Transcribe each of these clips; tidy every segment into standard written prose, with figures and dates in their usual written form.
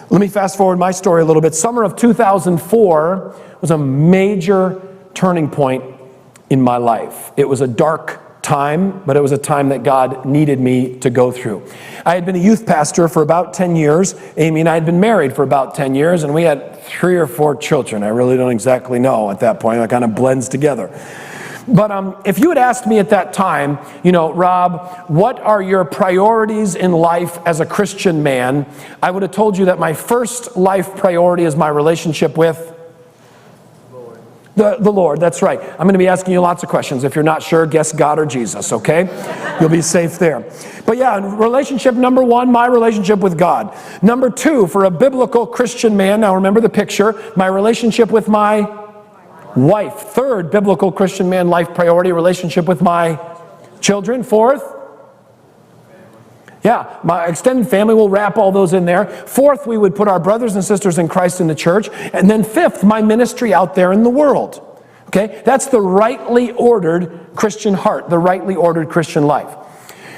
Let me fast forward my story a little bit. Summer of 2004 was a major turning point in my life. It was a dark time, but it was a time that God needed me to go through. I had been a youth pastor for about 10 years. Amy and I had been married for about 10 years, and we had 3 or 4 children. I really don't exactly know at that point. It kind of blends together. But if you had asked me at that time, Rob, what are your priorities in life as a Christian man? I would have told you that my first life priority is my relationship with the Lord. That's right. I'm going to be asking you lots of questions. If you're not sure, guess God or Jesus, okay? You'll be safe there. But yeah, relationship number 1, my relationship with God. Number 2, for a biblical Christian man, now remember the picture, my relationship with my wife. 3rd, biblical Christian man life priority, relationship with my children. 4th, yeah, my extended family, will wrap all those in there. 4th, we would put our brothers and sisters in Christ in the church. And then 5th, my ministry out there in the world. Okay, that's the rightly ordered Christian heart, the rightly ordered Christian life.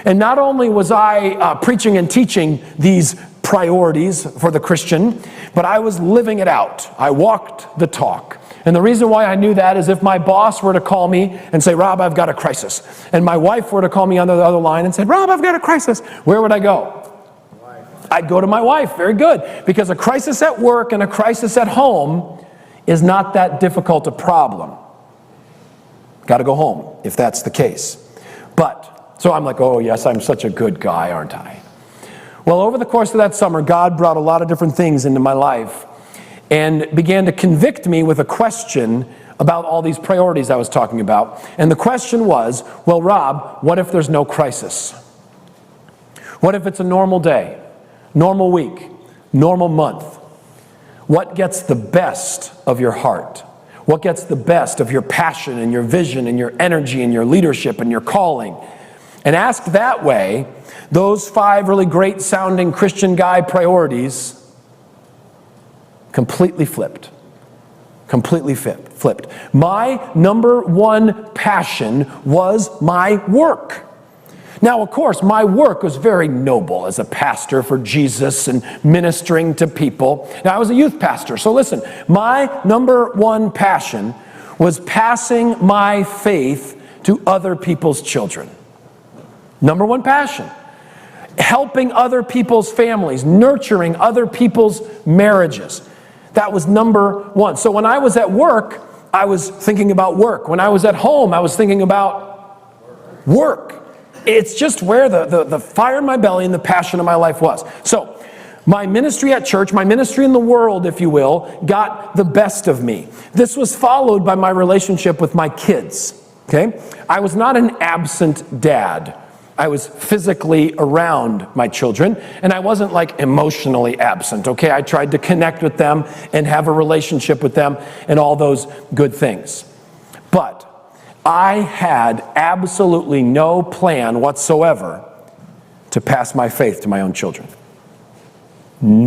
And not only was I preaching and teaching these priorities for the Christian, but I was living it out. I walked the talk. And the reason why I knew that is if my boss were to call me and say, Rob, I've got a crisis, and my wife were to call me on the other line and said, Rob, I've got a crisis, where would I go? I'd go to my wife. Very good. Because a crisis at work and a crisis at home is not that difficult a problem. Got to go home if that's the case. So I'm like, oh yes, I'm such a good guy, aren't I? Well, over the course of that summer, God brought a lot of different things into my life and began to convict me with a question about all these priorities I was talking about. And the question was, well, Rob, what if there's no crisis? What if it's a normal day, normal week, normal month? What gets the best of your heart? What gets the best of your passion and your vision and your energy and your leadership and your calling? And asked that way, those 5 really great sounding Christian guy priorities completely flipped. Completely flipped. My number 1 passion was my work. Now, of course, my work was very noble as a pastor for Jesus and ministering to people. Now, I was a youth pastor, so listen, my number 1 passion was passing my faith to other people's children. Number 1 passion. Helping other people's families, nurturing other people's marriages. That was number 1. So when I was at work, I was thinking about work. When I was at home, I was thinking about work. It's just where the fire in my belly and the passion of my life was. So my ministry at church, my ministry in the world, if you will, got the best of me. This was followed by my relationship with my kids. Okay? I was not an absent dad. I was physically around my children, and I wasn't like emotionally absent, okay? I tried to connect with them and have a relationship with them and all those good things. But I had absolutely no plan whatsoever to pass my faith to my own children. No.